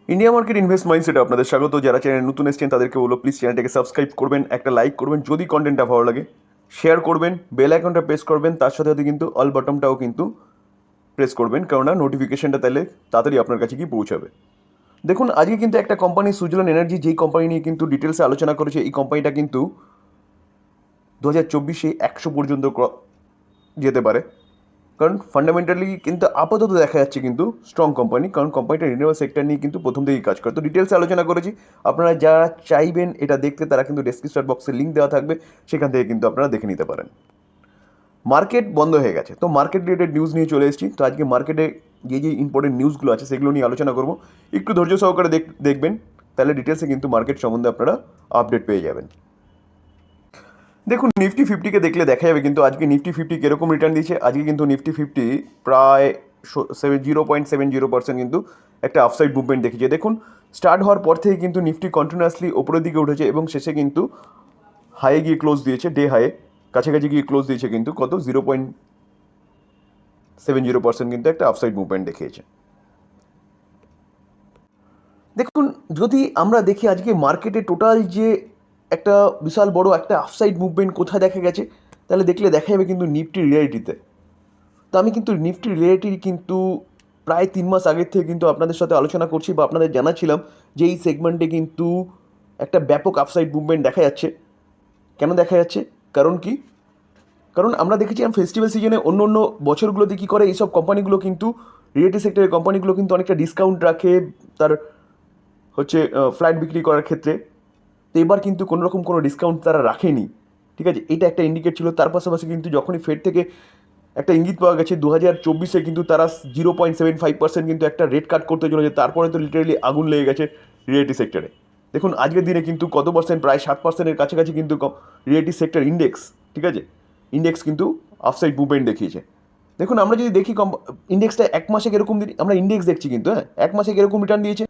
India market invest মাইন্ডসেটে আপনাদের স্বাগত। যারা চ্যানেল নতুন এসেছেন তাদেরকে বলবো প্লিজ চ্যানেলটাকে সাবস্ক্রাইব করবেন, একটা লাইক করবেন যদি কন্টেন্টটা ভালো লাগে, শেয়ার করবেন, বেল আইকনটা প্রেস করবেন, তার সাথে সাথে কিন্তু অল বাটনটাও কিন্তু প্রেস করবেন, কেননা নোটিফিকেশনটা তাহলে তাড়াতাড়ি আপনার কাছে গিয়ে পৌঁছাবে। দেখুন, আজকে কিন্তু একটা কোম্পানি সুজলন এনার্জি, যেই কোম্পানি নিয়ে কিন্তু ডিটেলসে আলোচনা করেছে, এই কোম্পানিটা কিন্তু 2024 100 পর্যন্ত যেতে পারে। কারণ ফান্ডামেন্টালি কিন্তু আপাতত দেখা যাচ্ছে কিন্তু স্ট্রং কোম্পানি, কারণ কোম্পানিটা রিনিউয়েবল সেক্টর নিয়ে কিন্তু প্রথম থেকেই কাজ করে। তো ডিটেলসে আলোচনা করেছি, আপনারা যারা চাইবেন এটা দেখতে তারা কিন্তু ডেসক্রিপশন বক্সে লিঙ্ক দেওয়া থাকবে, সেখান থেকে কিন্তু আপনারা দেখে নিতে পারেন। মার্কেট বন্ধ হয়ে গেছে, তো মার্কেট রিলেটেড নিউজ নিয়ে চলে এসেছি। তো আজকে মার্কেটে যে ইম্পর্টেন্ট নিউজগুলো আছে সেগুলো নিয়ে আলোচনা করবো। একটু ধৈর্য সহকারে দেখবেন, তাহলে ডিটেলসে কিন্তু মার্কেট সম্বন্ধে আপনারা আপডেট পেয়ে যাবেন। দেখুন, নিফটি ফিফটিকে দেখলে দেখা যাবে কিন্তু আজকে নিফটি ফিফটি কীরকম রিটার্ন দিয়েছে। আজকে কিন্তু নিফটি ফিফটি প্রায় 0.70% কিন্তু একটা আফসাইড মুভমেন্ট দেখিয়েছে। দেখুন, স্টার্ট হওয়ার পর থেকে কিন্তু নিফটি কন্টিনিউয়াসলি ওপরের দিকে উঠেছে এবং শেষে কিন্তু হাইয়ে গিয়ে ক্লোজ দিয়েছে, ডে হাইয়ে কাছাকাছি গিয়ে ক্লোজ দিয়েছে কিন্তু কত 0.70% কিন্তু একটা আফসাইড মুভমেন্ট দেখিয়েছে। দেখুন, যদি আমরা দেখি আজকে মার্কেটে টোটাল যে একটা বিশাল বড় একটা আফসাইড মুভমেন্ট কোথায় দেখা গেছে, তাহলে দেখলে দেখা যাবে কিন্তু নিফটি রিয়েলিটিতে। তো আমি কিন্তু নিফটি রিলেটেড কিন্তু প্রায় 3 মাস আগের থেকে কিন্তু আপনাদের সাথে আলোচনা করছি বা আপনাদের জানাচ্ছিলাম যে এই সেগমেন্টে কিন্তু একটা ব্যাপক আপসাইড মুভমেন্ট দেখা যাচ্ছে। কেন দেখা যাচ্ছে? কারণ কি? কারণ আমরা দেখেছিলাম ফেস্টিভ্যাল সিজনে অন্য অন্য বছরগুলোতে কী করে এইসব কোম্পানিগুলো কিন্তু রিয়েলিটি সেক্টরের কোম্পানিগুলো কিন্তু অনেকটা ডিসকাউন্ট রাখে তার হচ্ছে ফ্ল্যাট বিক্রি করার ক্ষেত্রে। তো এবার কিন্তু কোনো রকম কোনো ডিসকাউন্ট তারা রাখেনি, ঠিক আছে? এটা একটা ইন্ডিকেট ছিল। তার পাশাপাশি কিন্তু যখনই ফেড থেকে একটা ইঙ্গিত পাওয়া গেছে 2024 কিন্তু তারা 0.75% কিন্তু একটা রেট কাট করতে চলেছে, তারপরে তো লিটারেলি আগুন লেগে গেছে রিয়েলিটি সেক্টরে। দেখুন, আজকের দিনে কিন্তু কত পার্সেন্ট, প্রায় 7%-এর কাছাকাছি কিন্তু রিয়েলিটি সেক্টর ইন্ডেক্স, ঠিক আছে, ইন্ডেক্স কিন্তু আফসাইড মুভমেন্ট দেখিয়েছে। দেখুন, আমরা যদি দেখি ইন্ডেক্সটা এক মাসে কীরকম আমরা ইন্ডেক্স দেখছি কিন্তু, হ্যাঁ, এক মাসে কীরকম রিটার্ন দিয়েছে,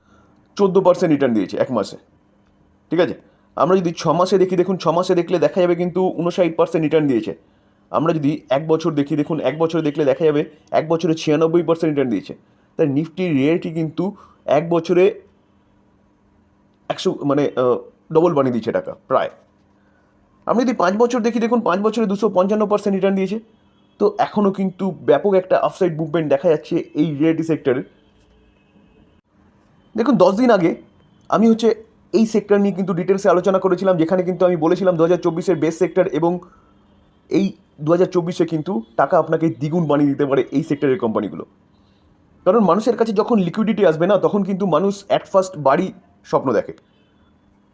14% রিটার্ন দিয়েছে এক মাসে, ঠিক আছে। আমরা যদি 6 মাসে দেখি, দেখুন 6 মাসে দেখলে দেখা যাবে কিন্তু 59% রিটার্ন দিয়েছে। আমরা যদি এক বছর দেখি, দেখুন এক বছরে দেখলে দেখা যাবে এক বছরে 96% রিটার্ন দিয়েছে। তাই নিফটির রিয়েলিটি কিন্তু এক বছরে 100 মানে ডবল বানিয়ে দিয়েছে টাকা প্রায়। আমরা যদি 5 বছর দেখি, দেখুন 5 বছরে 255% রিটার্ন দিয়েছে। তো এখনও কিন্তু ব্যাপক একটা আপসাইড মুভমেন্ট দেখা যাচ্ছে এই রিয়েলিটি সেক্টরে। দেখুন, 10 দিন আগে আমি হচ্ছে এই সেক্টর নিয়ে কিন্তু ডিটেলসে আলোচনা করেছিলাম, যেখানে কিন্তু আমি বলেছিলাম 2024-এর বেস্ট সেক্টর, এবং এই 2024-এ কিন্তু টাকা আপনাকে দ্বিগুণ বানিয়ে দিতে পারে এই সেক্টরের কোম্পানিগুলো। কারণ মানুষের কাছে যখন লিকুইডিটি আসবে না, তখন কিন্তু মানুষ অ্যাট ফার্স্ট বাড়ি স্বপ্ন দেখে,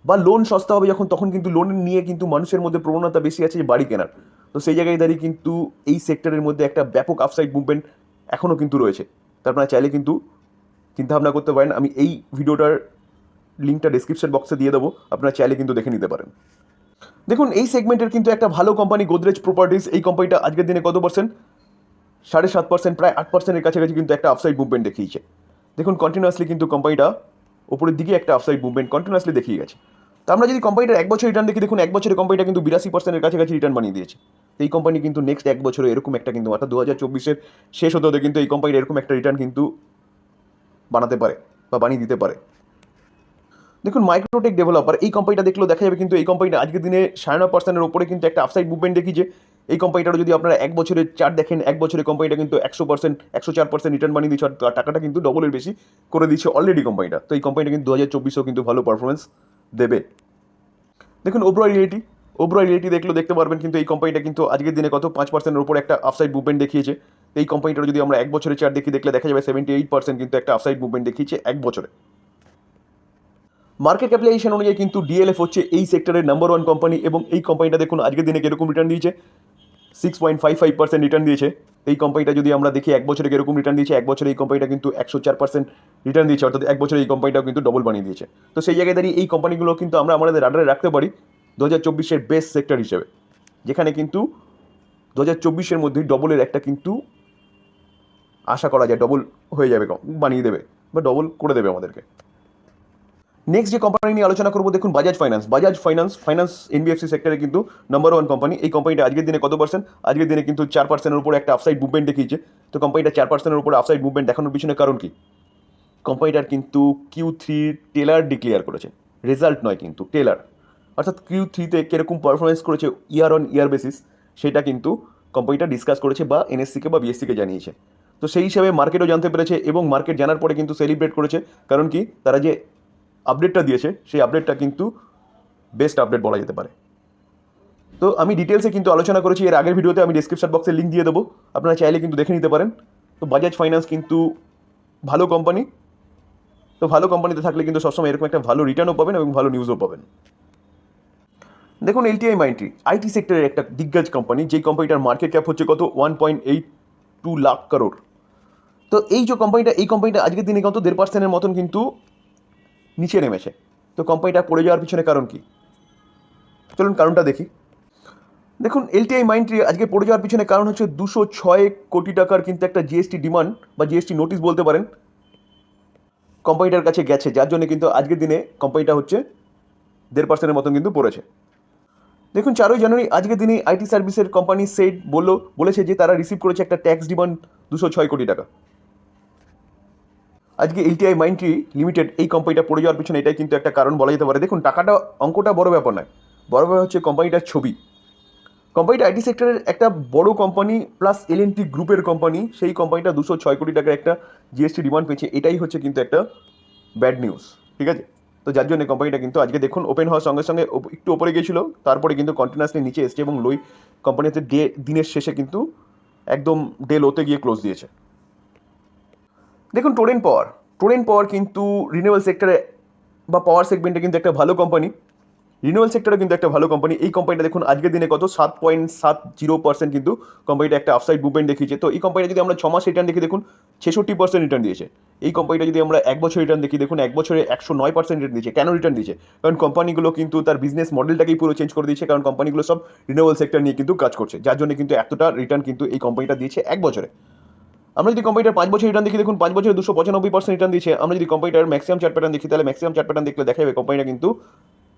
বা লোন সস্তা হবে যখন, তখন কিন্তু লোন নিয়ে কিন্তু মানুষের মধ্যে প্রবণতা বেশি আছে যে বাড়ি কেনার। তো সেই জায়গায় দাঁড়িয়ে কিন্তু এই সেক্টরের মধ্যে একটা ব্যাপক আপসাইড মুভমেন্ট এখনও কিন্তু রয়েছে। তো আপনারা চাইলে কিন্তু চিন্তাভাবনা করতে পারেন। আমি এই ভিডিওটার লিঙ্কটা ডেসক্রিপশন বক্সে দিয়ে দেবো, আপনারা চাইলে কিন্তু দেখে নিতে পারেন। দেখুন, এই সেগমেন্টের কিন্তু একটা ভালো কোম্পানি গোদরেজ প্রপার্টিস, এই কোম্পানিটা আজকের দিনে কত পার্সেন্ট, 7.5%, প্রায় 8%-এর কাছাকাছি কিন্তু একটা আপসাইড মুভমেন্ট দেখিয়েছে। দেখুন, কন্টিনিউয়াসলি কিন্তু কোম্পানিটা ওপরের দিকে একটা আপসাইড মুভমেন্ট কন্টিনিউয়াসলি দেখিয়ে গেছে। তো আমরা যদি কোম্পানিটার এক বছর রিটার্ন দেখি, দেখুন এক বছরে কোম্পানিটা কিন্তু 82%-এর কাছাকাছি রিটার্ন বানিয়ে দিয়েছে। তো এই কোম্পানি কিন্তু নেক্সট এক বছরে এরকম একটা কিন্তু, অর্থাৎ 2024-এর শেষ হতে হতে কিন্তু এই কোম্পানিটা এরকম একটা রিটার্ন কিন্তু বানাতে পারে বা বানিয়ে দিতে পারে। দেখুন, মাইক্রোটেক ডেভেলপার, এই কোম্পানিটা দেখলেও দেখা যাবে কিন্তু এই কোম্পানিটা আজকের দিনে 9.5%-এর ওপরে কিন্তু একটা আপসাইড মুভমেন্ট দেখিয়েছে। এই কোম্পানিটারও যদি আপনারা এক বছরের চার্ট দেখেন, এক বছরে কোম্পানিটা কিন্তু 100%, 104% রিটার্ন বানিয়ে দিচ্ছে, আর টাকাটা কিন্তু ডবলের বেশি করে দিচ্ছে অলরেডি কোম্পানিটা। তো এই কোম্পানিটা কিন্তু 2024-এও কিন্তু ভালো পারফরমেন্স দেবে। দেখুন, ওবরয় রিয়েলিটি দেখলেও দেখতে পারবেন কিন্তু এই কোম্পানিটা কিন্তু আজকের দিনে কত 5%-এর ওপরে একটা আপসাইড মুভমেন্ট দেখিয়েছে। এই কোম্পানিটার যদি আমরা এক বছরের চার্ট দেখি, দেখলে দেখা যাবে 78% কিন্তু একটা আপসাইড মুভমেন্ট দেখিয়েছে এক বছরে। মার্কেট ক্যাপিটালাইজেশন অনুযায়ী কিন্তু ডিএলএফ হচ্ছে এই সেক্টরের নাম্বার 1 কোম্পানি, এবং এই কোম্পানিটা দেখুন আজকের দিনে কীরকম রিটার্ন দিয়েছে, 6.55% রিটার্ন দিয়েছে। এই কোম্পানিটা যদি আমরা দেখি এক বছরে কীরকম রিটার্ন দিয়েছে, এক বছরে এই কোম্পানিটা কিন্তু 104% রিটার্ন দিয়েছে, অর্থাৎ এক বছরে এই কোম্পানিটাও কিন্তু ডবল বানিয়ে দিয়েছে। তো সেই জায়গায় দাঁড়িয়ে এই কোম্পানিগুলো কিন্তু আমরা আমাদের রাডারে রাখতে পারি 2024-এর বেস্ট সেক্টর হিসেবে, যেখানে কিন্তু 2024-এর মধ্যেই ডবলের একটা কিন্তু আশা করা যায়, ডবল হয়ে যাবে, বানিয়ে দেবে বা ডবল করে দেবে আমাদেরকে। নেক্সট যে কোম্পানি নিয়ে আলোচনা করবো, দেখুন বাজাজ ফাইন্যান্স এনবিএফসি সেক্টরে কিন্তু নাম্বার 1 কোম্পানি। এই কোম্পানিটা আজকের দিনে কত পার্সেন্ট, আজকের দিনে কিন্তু 4%-এর উপরে একটা আপসাইড মুভমেন্ট দেখিয়েছে। তো কোম্পানিটা 4%-এর উপরে আপসাইড মুভমেন্ট দেখানোর পিছনে কারণ কি? কোম্পানিটার কিন্তু Q3 টেলার ডিক্লেয়ার করেছে, রেজাল্ট নয় কিন্তু টেলার, অর্থাৎ Q3-তে কীরকম পারফরমেন্স করেছে ইয়ার অন ইয়ার বেসিস সেটা কিন্তু কোম্পানিটা ডিসকাস করেছে বা এনএসসিকে বা বিএসসিকে জানিয়েছে। তো সেই হিসাবে মার্কেটও জানতে পেরেছে এবং মার্কেট জানার পরে কিন্তু সেলিব্রেট করেছে, কারণ কি তারা যে আপডেটটা দিয়েছে সেই আপডেটটা কিন্তু বেস্ট আপডেট বলা যেতে পারে। তো আমি ডিটেলসে কিন্তু আলোচনা করেছি এর আগের ভিডিওতে, আমি ডিসক্রিপশন বক্সে লিঙ্ক দিয়ে দেবো, আপনারা চাইলে কিন্তু দেখে নিতে পারেন। তো বাজাজ ফাইন্যান্স কিন্তু ভালো কোম্পানি, তো ভালো কোম্পানিতে থাকলে কিন্তু সবসময় এরকম একটা ভালো রিটার্নও পাবেন এবং ভালো নিউজও পাবেন। দেখুন এলটিআই মাইন্ডট্রি আইটি সেক্টরের একটা দিগ্গজ কোম্পানি, যেই কোম্পানিটার মার্কেট ক্যাপ হচ্ছে কত 1.82 লাখ করোড়। তো এই যে কোম্পানিটা আজকের দিনে কত 1.5% মতন কিন্তু নিচে নেমেছে। তো কোম্পানিটা পড়ে যাওয়ার পিছনে কারণ কি, চলুন কারণটা দেখি। দেখুন এলটিআই মাইন্ডট্রি আজকে পড়ে যাওয়ার পিছনে কারণ হচ্ছে 206 কোটি টাকার কিন্তু একটা জিএসটি ডিমান্ড বা জিএসটি নোটিশ বলতে পারেন কোম্পানিটার কাছে গেছে, যার জন্য কিন্তু আজকের দিনে কোম্পানিটা হচ্ছে 1.5% মতন কিন্তু পড়েছে। দেখুন 4ই জানুয়ারি আজকের দিনে আইটি সার্ভিসের কোম্পানি সেট বলেছে যে তারা রিসিভ করেছে একটা ট্যাক্স ডিমান্ড 206 কোটি টাকা। আজকে এলটিআই মাইন্ডট্রি লিমিটেড এই কোম্পানিটা পড়ে যাওয়ার পিছনে এটাই কিন্তু একটা কারণ বলা যেতে পারে। দেখুন টাকাটা অঙ্কটা বড় ব্যাপার নয়, বড় ব্যাপার হচ্ছে কোম্পানিটার ছবি। কোম্পানিটা আইটি সেক্টরের একটা বড় কোম্পানি প্লাস এলএনটি গ্রুপের কোম্পানি, সেই কোম্পানিটা 206 কোটি টাকার একটা জিএসটি ডিমান্ড পেয়েছে, এটাই হচ্ছে কিন্তু একটা ব্যাড নিউজ, ঠিক আছে। তো যার জন্য কোম্পানিটা কিন্তু আজকে দেখুন ওপেন হওয়ার সঙ্গে সঙ্গে একটু ওপরে গিয়েছিল, তারপরে কিন্তু কন্টিনিউয়াসলি নিচে এসছে এবং কোম্পানিতে দিনের শেষে কিন্তু একদম লোতে গিয়ে ক্লোজ দিয়েছে। দেখুন টোরেন্ট পাওয়ার কিন্তু রিনিউয়েবল সেক্টরে বা পাওয়ার সেগমেন্টে কিন্তু একটা ভালো কোম্পানি, রিনিউয়েবল সেক্টরে কিন্তু একটা ভালো কোম্পানি। এই কোম্পানিটা দেখুন আজকের দিনে কত 7.70% কিন্তু কোম্পানিটা একটা আপসাইড মুভমেন্ট দেখিয়েছে। তো এই কোম্পানিটা যদি আমরা 6 মাস রিটার্ন দেখি দেখুন 66% রিটার্ন দিয়েছে। এই কোম্পানিটা যদি আমরা 1 বছর রিটার্ন দেখি দেখুন 1 বছরে 109% রিটার্ন দিয়েছে। কেন রিটার্ন দিয়েছে? কারণ কোম্পানিগুলো কিন্তু তার বিজনেস মডেলটাকেই পুরো চেঞ্জ করে দিয়েছে, কারণ কোম্পানিগুলো সব রিনিউয়েবল সেক্টর নিয়ে কিন্তু কাজ করছে, যার জন্য কিন্তু এতটা রিটার্ন কিন্তু এই কোম্পানিটা দিয়েছে 1 বছরে। আমরা যদি কোম্পানিটার 5 বছর রিটার্ন দেখি দেখুন 5 বছরে 295% রিটার্ন দিয়েছে। আমরা যদি কোম্পানিটার ম্যাক্সিমাম চার্ট প্যাটার্ন দেখি তাহলে ম্যাক্সিমাম চার্ট প্যাটার্ন দেখলে দেখা যাবে কোম্পানিটা কিন্তু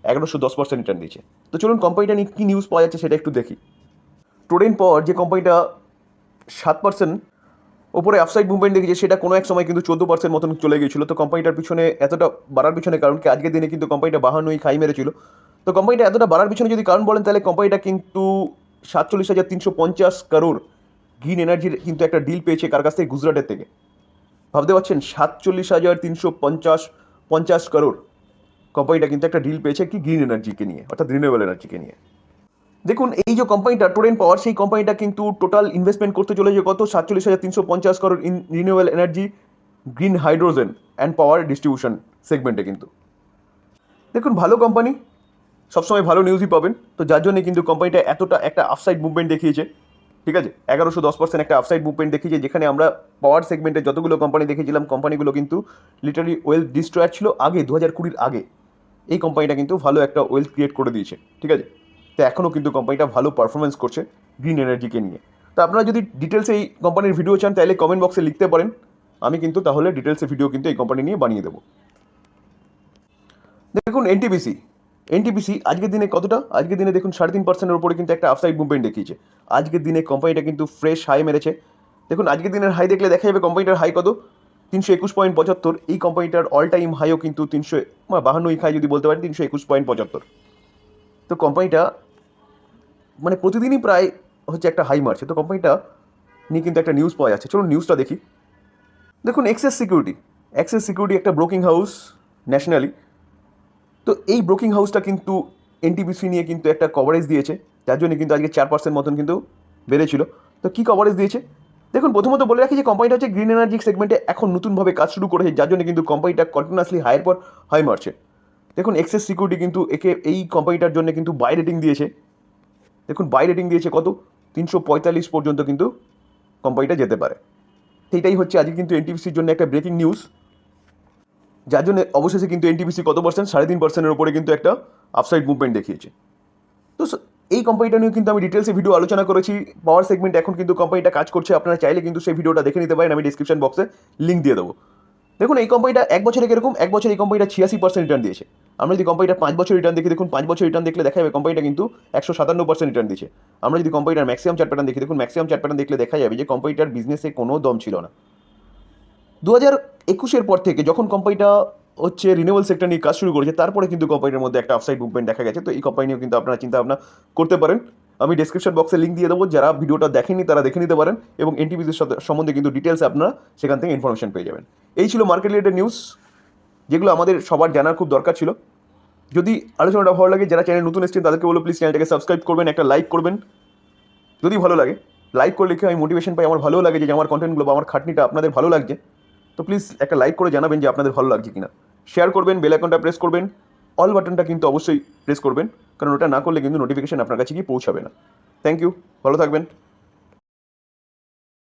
1110% রিটার্ন দিয়েছে। তো চলুন কোম্পানিটা নিয়ে কী নিউজ পাওয়া যাচ্ছে সেটা একটু দেখি। টোরেন্ট পাওয়ার যে কোম্পানিটা 7% ওপরে আপসাইড মুভমেন্ট দেখেছে, সেটা কোনো এক সময় কিন্তু 14% মতন চলে গিয়েছিল। তো কোম্পানিটার পিছনে এতটা বাড়ার পিছনে কারণ কি, আজকের দিনে কিন্তু কোম্পানিটা 52 খাই মেরেছিল। তো কোম্পানিটা এতটা বাড়ার পিছনে যদি কারণ বলেন তাহলে কোম্পানিটা কিন্তু 47,350 করোড় গ্রিন এনার্জির কিন্তু একটা ডিল পেয়েছে কার কাছ থেকে, গুজরাটের থেকে। ভাবতে পারছেন 47,350 করোড় কোম্পানিটা কিন্তু একটা ডিল পেয়েছে কি গ্রিন এনার্জিকে নিয়ে, অর্থাৎ রিনিউয়েবল এনার্জিকে নিয়ে। দেখুন এই যে কোম্পানিটা টোরেন্ট পাওয়ার, সেই কোম্পানিটা কিন্তু টোটাল ইনভেস্টমেন্ট করতে চলেছে কত 47,350 crore in renewable energy, green hydrogen and power distribution সেগমেন্টে কিন্তু। দেখুন ভালো কোম্পানি, সবসময় ভালো নিউজই পাবেন। তো যার জন্য কিন্তু কোম্পানিটা এতটা একটা আপসাইড মুভমেন্ট দেখিয়েছে, ঠিক আছে। 1110% একটা আপসাইড মুভমেন্ট দেখিয়েছে, যেখানে আমরা পাওয়ার সেগমেন্টে যতগুলো কোম্পানি দেখেছিলাম কোম্পানিগুলো কিন্তু লিটারালি ওয়েলথ ডিস্ট্রয়ার ছিল আগে 2020 আগে। এই কোম্পানিটা কিন্তু ভালো একটা ওয়েলথ ক্রিয়েট করে দিয়েছে, ঠিক আছে। তো এখনও কিন্তু কোম্পানিটা ভালো পারফরমেন্স করছে গ্রিন এনার্জিকে নিয়ে। তো আপনারা যদি ডিটেলসে এই কোম্পানির ভিডিও চান তাহলে কমেন্ট বক্সে লিখতে পারেন, আমি কিন্তু তাহলে ডিটেলসে ভিডিও কিন্তু এই কোম্পানি নিয়ে বানিয়ে দেবো। দেখুন এনটিপিসি আজকের দিনে কতটা, আজকের দিনে দেখুন 3.5%-এর উপরে কিন্তু একটা আপসাইড মুভমেন্ট দেখিয়েছে। আজকের দিনে কোম্পানিটা কিন্তু ফ্রেশ হাই মেরেছে। দেখুন আজকের দিনের হাই দেখলে দেখা যাবে কোম্পানিটার হাই কত 321.75। এই কোম্পানিটার অল টাইম হাইও কিন্তু 352 হাই যদি বলতে পারেন 321.75। তো কোম্পানিটা মানে প্রতিদিনই প্রায় হচ্ছে একটা হাই মারছে। তো কোম্পানিটা নিয়ে কিন্তু একটা নিউজ পাওয়া যাচ্ছে, চলুন নিউজটা দেখি। দেখুন অ্যাক্সিস সিকিউরিটি একটা ব্রোকিং হাউস ন্যাশনালি। তো এই ব্রোকিং হাউসটা কিন্তু এনটিপিসি নিয়ে কিন্তু একটা কভারেজ দিয়েছে, যার জন্য কিন্তু আজকে 4% মতন কিন্তু বেড়েছিল। তো কী কভারেজ দিয়েছে দেখুন, প্রথমত বলে রাখি যে কোম্পানিটা হচ্ছে গ্রিন এনার্জি সেগমেন্টে এখন নতুনভাবে কাজ শুরু করেছে, যার জন্য কিন্তু কোম্পানিটা কন্টিনিউয়াসলি হাইয়ের পর হাই মারছে। দেখুন অ্যাক্সিস সিকিউরিটি কিন্তু এই কোম্পানিটার জন্য কিন্তু বাই রেটিং দিয়েছে। দেখুন বাই রেটিং দিয়েছে কত 345 পর্যন্ত কিন্তু কোম্পানিটা যেতে পারে। সেইটাই হচ্ছে আজকে কিন্তু এনটিপিসির জন্য একটা ব্রেকিং নিউজ, যার জন্য অবশেষে কিন্তু এনটিপিসি কত পার্সেন্ট 3.5%-এর উপরে কিন্তু একটা আপসাইড মুভমেন্ট দেখিয়েছে। তো এই কোম্পানিটা নিয়ে কিন্তু আমি ডিটেলসে ভিডিও আলোচনা করেছি। পাওয়ার সেগমেন্ট এখন কিন্তু কোম্পানিটা কাজ করছে, আপনারা চাইলে কিন্তু সেই ভিডিওটা দেখে নিতে পারেন, আমি ডিসক্রিপশন বক্সে লিঙ্ক দিয়ে দেবো। দেখুন এই কোম্পানিটা 1 বছরে কিরকম, 1 বছরে এই কোম্পানিটা 86% রিটার্ন দিয়েছে। আমরা যদি কোম্পানিটা 5 বছর রিটার্ন দেখি দেখুন 5 বছর রিটার্ন দেখলে দেখা যাবে কোম্পানিটা কিন্তু 157% রিটার্ন দিয়েছে। আমরা যদি কোম্পানিটার ম্যাক্সিমাম চার্ট প্যাটার্ন দেখি দেখুন ম্যাক্সিমাম চার্ট প্যাটার্ন দেখলে দেখা যাবে যে কোম্পানিটার বিজনেসে কোনো দম ছিল না, 2021-এর পর থেকে যখন কোম্পানিটা হচ্ছে রিনিউয়েবল সেক্টর নিয়ে কাজ শুরু করেছে, তারপরে কিন্তু কোম্পানিটার মধ্যে একটা আপসাইড মুভমেন্ট দেখা গেছে। তো এই কোম্পানি নিয়েও কিন্তু আপনারা চিন্তা ভাবনা করতে পারেন। আমি ডেসক্রিপশন বক্সে লিঙ্ক দিয়ে দেবো, যারা ভিডিওটা দেখেননি তারা দেখে নিতে পারেন, এবং এনটিপিসির সম্বন্ধে কিন্তু ডিটেলস আপনারা সেখান থেকে ইনফরমেশন পেয়ে যাবেন। এই ছিল মার্কেট রিলেটেড নিউজ, যেগুলো আমাদের সবার জানার খুব দরকার ছিল। যদি আলোচনাটা ভালো লাগে, যারা চ্যানেল নতুন এসেছেন তাদেরকে বলো প্লিজ চ্যানেলটাকে সাবস্ক্রাইব করবেন, একটা লাইক করবেন যদি ভালো লাগে। লাইক করলে কি আমি মোটিভেশন পাই, আমার ভালো লাগে যে আমার কন্টেন্টগুলো বা আমার খাটনিটা আপনাদের ভালো লাগছে। তো প্লিজ একটা লাইক করে জানাবেন যে আপনাদের ভালো লাগছে কিনা। শেয়ার করবেন, বেল আইকনটা প্রেস করবেন, অল বাটনটা কিন্তু অবশ্যই প্রেস করবেন, কারণ ওটা না করলে কিন্তু নোটিফিকেশন আপনার কাছে গিয়ে পৌঁছাবে না। থ্যাংক ইউ, ভালো থাকবেন।